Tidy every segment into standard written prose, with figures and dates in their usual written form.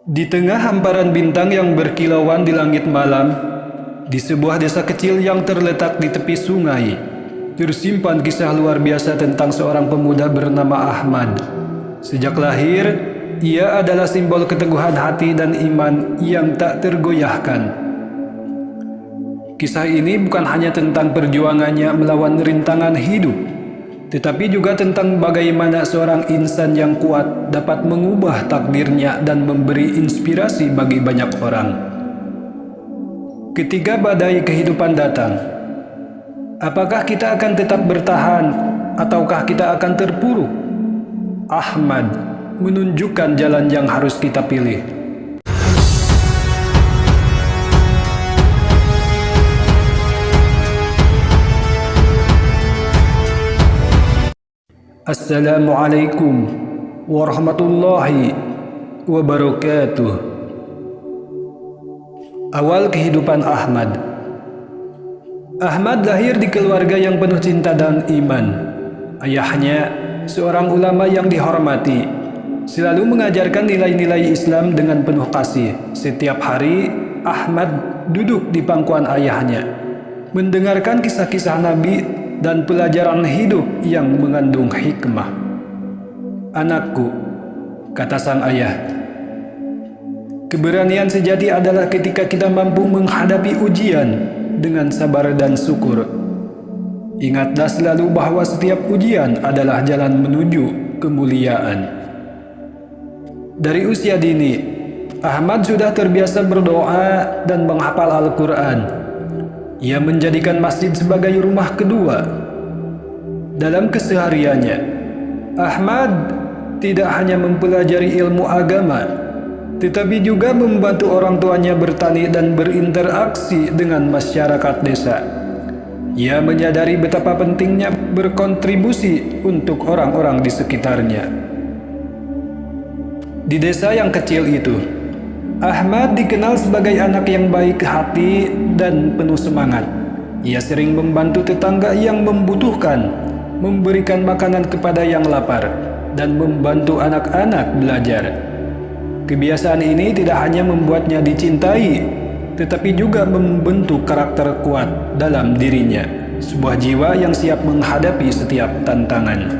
Di tengah hamparan bintang yang berkilauan di langit malam, di sebuah desa kecil yang terletak di tepi sungai, tersimpan kisah luar biasa tentang seorang pemuda bernama Ahmad. Sejak lahir, ia adalah simbol keteguhan hati dan iman yang tak tergoyahkan. Kisah ini bukan hanya tentang perjuangannya melawan rintangan hidup, tetapi juga tentang bagaimana seorang insan yang kuat dapat mengubah takdirnya dan memberi inspirasi bagi banyak orang. Ketika badai kehidupan datang, apakah kita akan tetap bertahan ataukah kita akan terpuruk? Ahmad menunjukkan jalan yang harus kita pilih. Assalamualaikum warahmatullahi wabarakatuh. Awal kehidupan Ahmad. Ahmad lahir di keluarga yang penuh cinta dan iman. Ayahnya, seorang ulama yang dihormati, selalu mengajarkan nilai-nilai Islam dengan penuh kasih. Setiap hari, Ahmad duduk di pangkuan ayahnya, mendengarkan kisah-kisah Nabi dan pelajaran hidup yang mengandung hikmah. "Anakku," kata sang ayah, "keberanian sejati adalah ketika kita mampu menghadapi ujian dengan sabar dan syukur. Ingatlah selalu bahwa setiap ujian adalah jalan menuju kemuliaan." Dari usia dini, Ahmad sudah terbiasa berdoa dan menghafal Al-Quran. Ia menjadikan masjid sebagai rumah kedua. Dalam kesehariannya, Ahmad tidak hanya mempelajari ilmu agama, tetapi juga membantu orang tuanya bertani dan berinteraksi dengan masyarakat desa. Ia menyadari betapa pentingnya berkontribusi untuk orang-orang di sekitarnya. Di desa yang kecil itu, Ahmad dikenal sebagai anak yang baik hati dan penuh semangat. Ia sering membantu tetangga yang membutuhkan, memberikan makanan kepada yang lapar, dan membantu anak-anak belajar. Kebiasaan ini tidak hanya membuatnya dicintai, tetapi juga membentuk karakter kuat dalam dirinya, sebuah jiwa yang siap menghadapi setiap tantangan.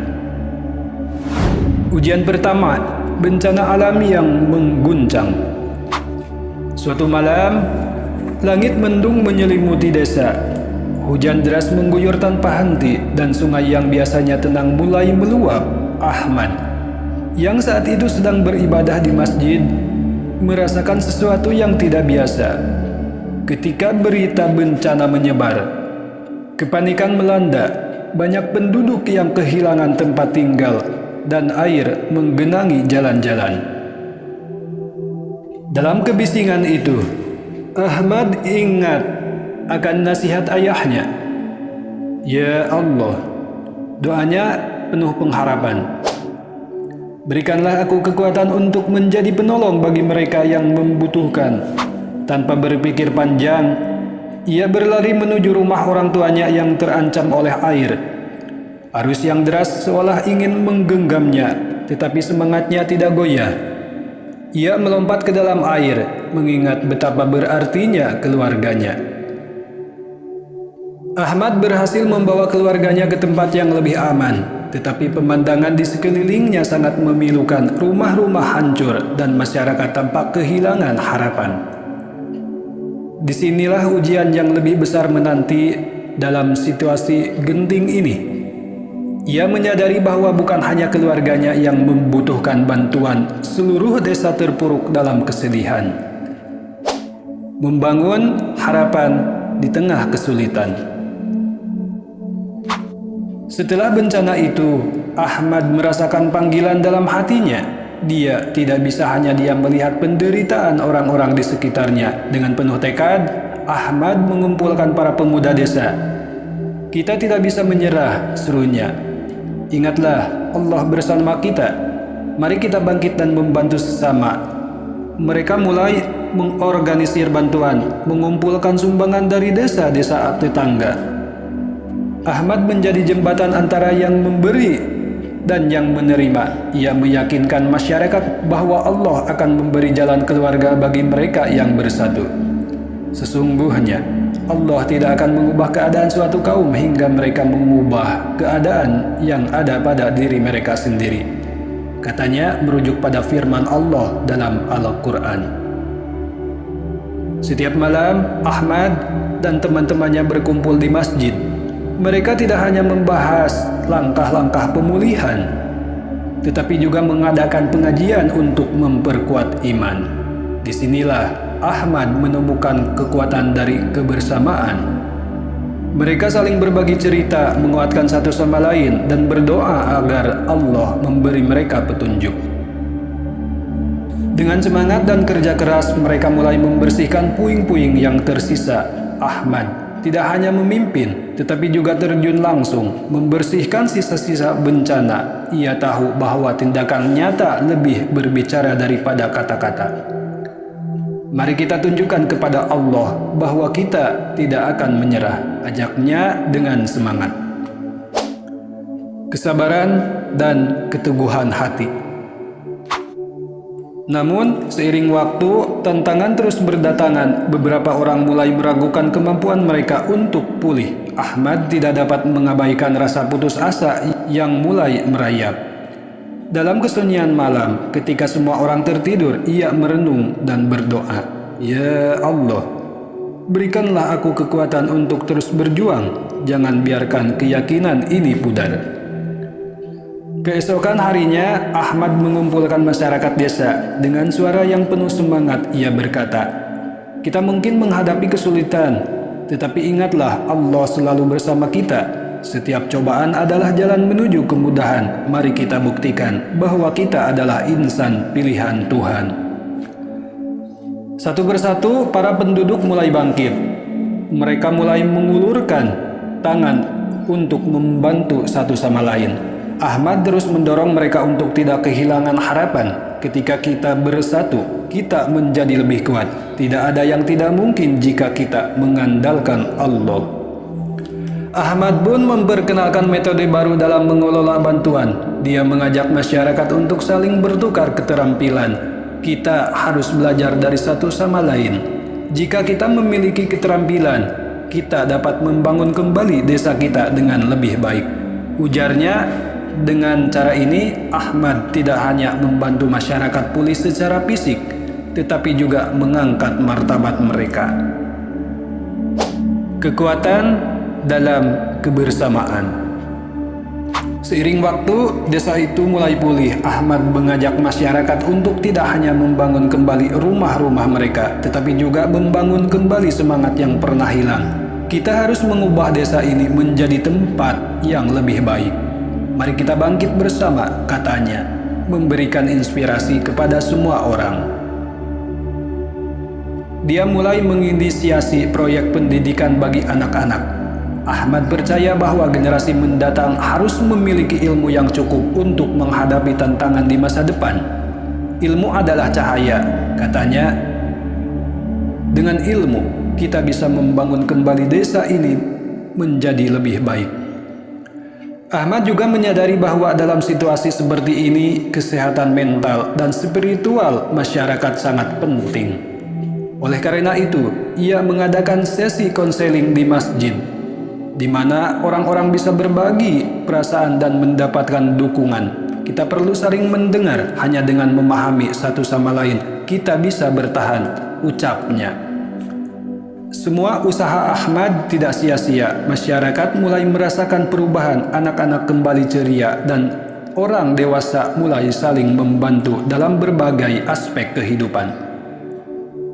Ujian pertama, bencana alam yang mengguncang. Suatu malam, langit mendung menyelimuti desa. Hujan deras mengguyur tanpa henti dan sungai yang biasanya tenang mulai meluap. Ahmad, yang saat itu sedang beribadah di masjid, merasakan sesuatu yang tidak biasa. Ketika berita bencana menyebar, kepanikan melanda. Banyak penduduk yang kehilangan tempat tinggal dan air menggenangi jalan-jalan. Dalam kebisingan itu, Ahmad ingat akan nasihat ayahnya. "Ya Allah," doanya penuh pengharapan, "berikanlah aku kekuatan untuk menjadi penolong bagi mereka yang membutuhkan." Tanpa berpikir panjang, ia berlari menuju rumah orang tuanya yang terancam oleh air. Arus yang deras seolah ingin menggenggamnya, tetapi semangatnya tidak goyah. Ia melompat ke dalam air, mengingat betapa berartinya keluarganya. Ahmad berhasil membawa keluarganya ke tempat yang lebih aman, tetapi pemandangan di sekelilingnya sangat memilukan. Rumah-rumah hancur dan masyarakat tampak kehilangan harapan. Disinilah ujian yang lebih besar menanti dalam situasi genting ini. Ia menyadari bahwa bukan hanya keluarganya yang membutuhkan bantuan, seluruh desa terpuruk dalam kesedihan. Membangun harapan di tengah kesulitan. Setelah bencana itu, Ahmad merasakan panggilan dalam hatinya. Dia tidak bisa hanya diam melihat penderitaan orang-orang di sekitarnya. Dengan penuh tekad, Ahmad mengumpulkan para pemuda desa. "Kita tidak bisa menyerah," serunya. "Ingatlah, Allah bersama kita. Mari kita bangkit dan membantu sesama." Mereka mulai mengorganisir bantuan, mengumpulkan sumbangan dari desa-desa tetangga. Ahmad menjadi jembatan antara yang memberi dan yang menerima. Ia meyakinkan masyarakat bahwa Allah akan memberi jalan keluarga bagi mereka yang bersatu. Sesungguhnya Allah tidak akan mengubah keadaan suatu kaum hingga mereka mengubah keadaan yang ada pada diri mereka sendiri. Katanya merujuk pada firman Allah dalam Al-Quran. Setiap malam Ahmad dan teman-temannya berkumpul di masjid. Mereka tidak hanya membahas langkah-langkah pemulihan, tetapi juga mengadakan pengajian untuk memperkuat iman. Disinilah Ahmad menemukan kekuatan dari kebersamaan. Mereka saling berbagi cerita, menguatkan satu sama lain, dan berdoa agar Allah memberi mereka petunjuk. Dengan semangat dan kerja keras, mereka mulai membersihkan puing-puing yang tersisa. Ahmad tidak hanya memimpin, tetapi juga terjun langsung membersihkan sisa-sisa bencana. Ia tahu bahwa tindakan nyata lebih berbicara daripada kata-kata. Mari kita tunjukkan kepada Allah bahwa kita tidak akan menyerah, ajaknya dengan semangat, kesabaran, dan keteguhan hati. Namun, seiring waktu, tantangan terus berdatangan. Beberapa orang mulai meragukan kemampuan mereka untuk pulih. Ahmad tidak dapat mengabaikan rasa putus asa yang mulai merayap. Dalam kesunyian malam, ketika semua orang tertidur, ia merenung dan berdoa, "Ya Allah, berikanlah aku kekuatan untuk terus berjuang. Jangan biarkan keyakinan ini pudar." Keesokan harinya, Ahmad mengumpulkan masyarakat desa. Dengan suara yang penuh semangat, ia berkata, "Kita mungkin menghadapi kesulitan, tetapi ingatlah Allah selalu bersama kita. Setiap cobaan adalah jalan menuju kemudahan. Mari kita buktikan bahwa kita adalah insan pilihan Tuhan." Satu persatu, para penduduk mulai bangkit. Mereka mulai mengulurkan tangan untuk membantu satu sama lain. Ahmad terus mendorong mereka untuk tidak kehilangan harapan. Ketika kita bersatu, kita menjadi lebih kuat. Tidak ada yang tidak mungkin jika kita mengandalkan Allah. Ahmad pun memperkenalkan metode baru dalam mengelola bantuan. Dia mengajak masyarakat untuk saling bertukar keterampilan. Kita harus belajar dari satu sama lain. Jika kita memiliki keterampilan, kita dapat membangun kembali desa kita dengan lebih baik, ujarnya. Dengan cara ini, Ahmad tidak hanya membantu masyarakat pulih secara fisik, tetapi juga mengangkat martabat mereka. Kekuatan dalam kebersamaan. Seiring waktu, desa itu mulai pulih. Ahmad mengajak masyarakat untuk tidak hanya membangun kembali rumah-rumah mereka, tetapi juga membangun kembali semangat yang pernah hilang. Kita harus mengubah desa ini menjadi tempat yang lebih baik. Mari kita bangkit bersama, katanya, memberikan inspirasi kepada semua orang. Dia mulai menginisiasi proyek pendidikan bagi anak-anak. Ahmad percaya bahwa generasi mendatang harus memiliki ilmu yang cukup untuk menghadapi tantangan di masa depan. Ilmu adalah cahaya, katanya. Dengan ilmu, kita bisa membangun kembali desa ini menjadi lebih baik. Ahmad juga menyadari bahwa dalam situasi seperti ini, kesehatan mental dan spiritual masyarakat sangat penting. Oleh karena itu, ia mengadakan sesi konseling di masjid, di mana orang-orang bisa berbagi perasaan dan mendapatkan dukungan. Kita perlu saling mendengar, hanya dengan memahami satu sama lain, kita bisa bertahan, ucapnya. Semua usaha Ahmad tidak sia-sia. Masyarakat mulai merasakan perubahan, anak-anak kembali ceria, dan orang dewasa mulai saling membantu dalam berbagai aspek kehidupan.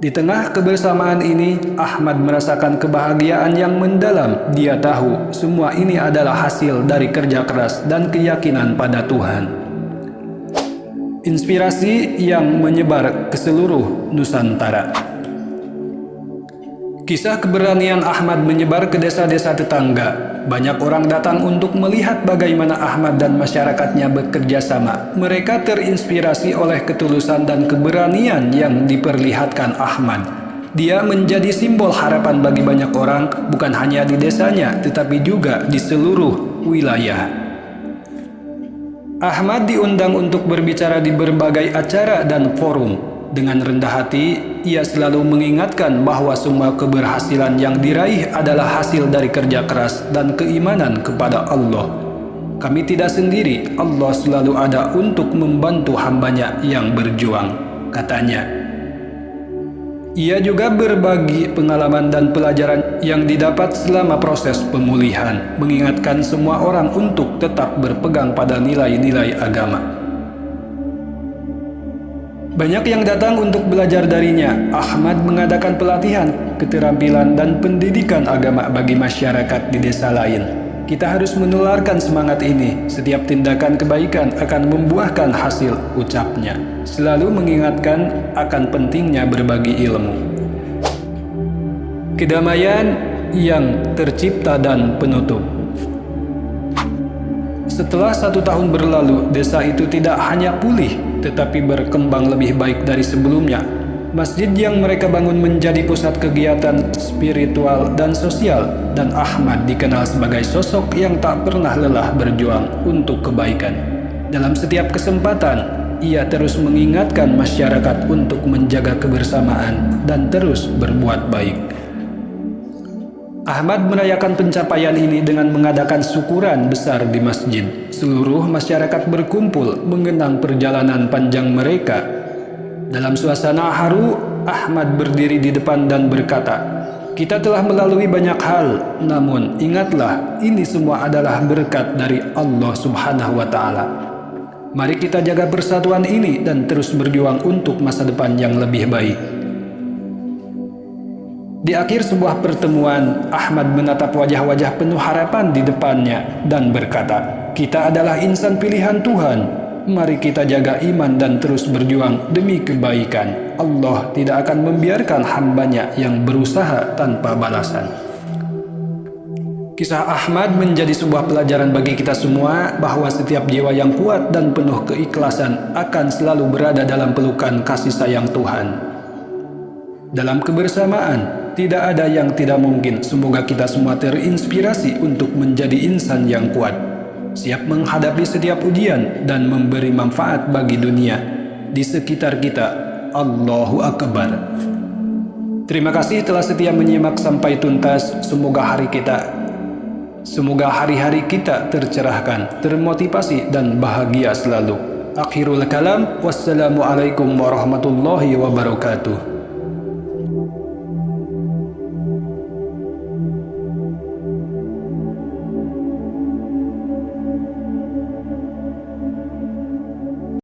Di tengah kebersamaan ini, Ahmad merasakan kebahagiaan yang mendalam. Dia tahu semua ini adalah hasil dari kerja keras dan keyakinan pada Tuhan. Inspirasi yang menyebar ke seluruh Nusantara. Kisah keberanian Ahmad menyebar ke desa-desa tetangga. Banyak orang datang untuk melihat bagaimana Ahmad dan masyarakatnya bekerja sama. Mereka terinspirasi oleh ketulusan dan keberanian yang diperlihatkan Ahmad. Dia menjadi simbol harapan bagi banyak orang, bukan hanya di desanya, tetapi juga di seluruh wilayah. Ahmad diundang untuk berbicara di berbagai acara dan forum. Dengan rendah hati, ia selalu mengingatkan bahwa semua keberhasilan yang diraih adalah hasil dari kerja keras dan keimanan kepada Allah. Kami tidak sendiri, Allah selalu ada untuk membantu hambanya yang berjuang, katanya. Ia juga berbagi pengalaman dan pelajaran yang didapat selama proses pemulihan, mengingatkan semua orang untuk tetap berpegang pada nilai-nilai agama. Banyak yang datang untuk belajar darinya. Ahmad mengadakan pelatihan, keterampilan, dan pendidikan agama bagi masyarakat di desa lain. Kita harus menularkan semangat ini. Setiap tindakan kebaikan akan membuahkan hasil, ucapnya. Selalu mengingatkan akan pentingnya berbagi ilmu. Kedamaian yang tercipta dan penutup. Setelah 1 tahun berlalu, desa itu tidak hanya pulih, tetapi berkembang lebih baik dari sebelumnya. Masjid yang mereka bangun menjadi pusat kegiatan spiritual dan sosial, dan Ahmad dikenal sebagai sosok yang tak pernah lelah berjuang untuk kebaikan. Dalam setiap kesempatan, ia terus mengingatkan masyarakat untuk menjaga kebersamaan dan terus berbuat baik. Ahmad merayakan pencapaian ini dengan mengadakan syukuran besar di masjid. Seluruh masyarakat berkumpul mengenang perjalanan panjang mereka. Dalam suasana haru, Ahmad berdiri di depan dan berkata, "Kita telah melalui banyak hal, namun ingatlah, ini semua adalah berkat dari Allah Subhanahu wa Ta'ala. Mari kita jaga persatuan ini dan terus berjuang untuk masa depan yang lebih baik." Di akhir sebuah pertemuan, Ahmad menatap wajah-wajah penuh harapan di depannya dan berkata, "Kita adalah insan pilihan Tuhan. Mari kita jaga iman dan terus berjuang demi kebaikan. Allah tidak akan membiarkan hambanya yang berusaha tanpa balasan." Kisah Ahmad menjadi sebuah pelajaran bagi kita semua bahwa setiap jiwa yang kuat dan penuh keikhlasan akan selalu berada dalam pelukan kasih sayang Tuhan. Dalam kebersamaan, tidak ada yang tidak mungkin. Semoga kita semua terinspirasi untuk menjadi insan yang kuat, siap menghadapi setiap ujian dan memberi manfaat bagi dunia di sekitar kita. Allahu Akbar. Terima kasih telah setia menyimak sampai tuntas. Semoga hari-hari kita tercerahkan, termotivasi dan bahagia selalu. Akhirul kalam, wassalamualaikum warahmatullahi wabarakatuh.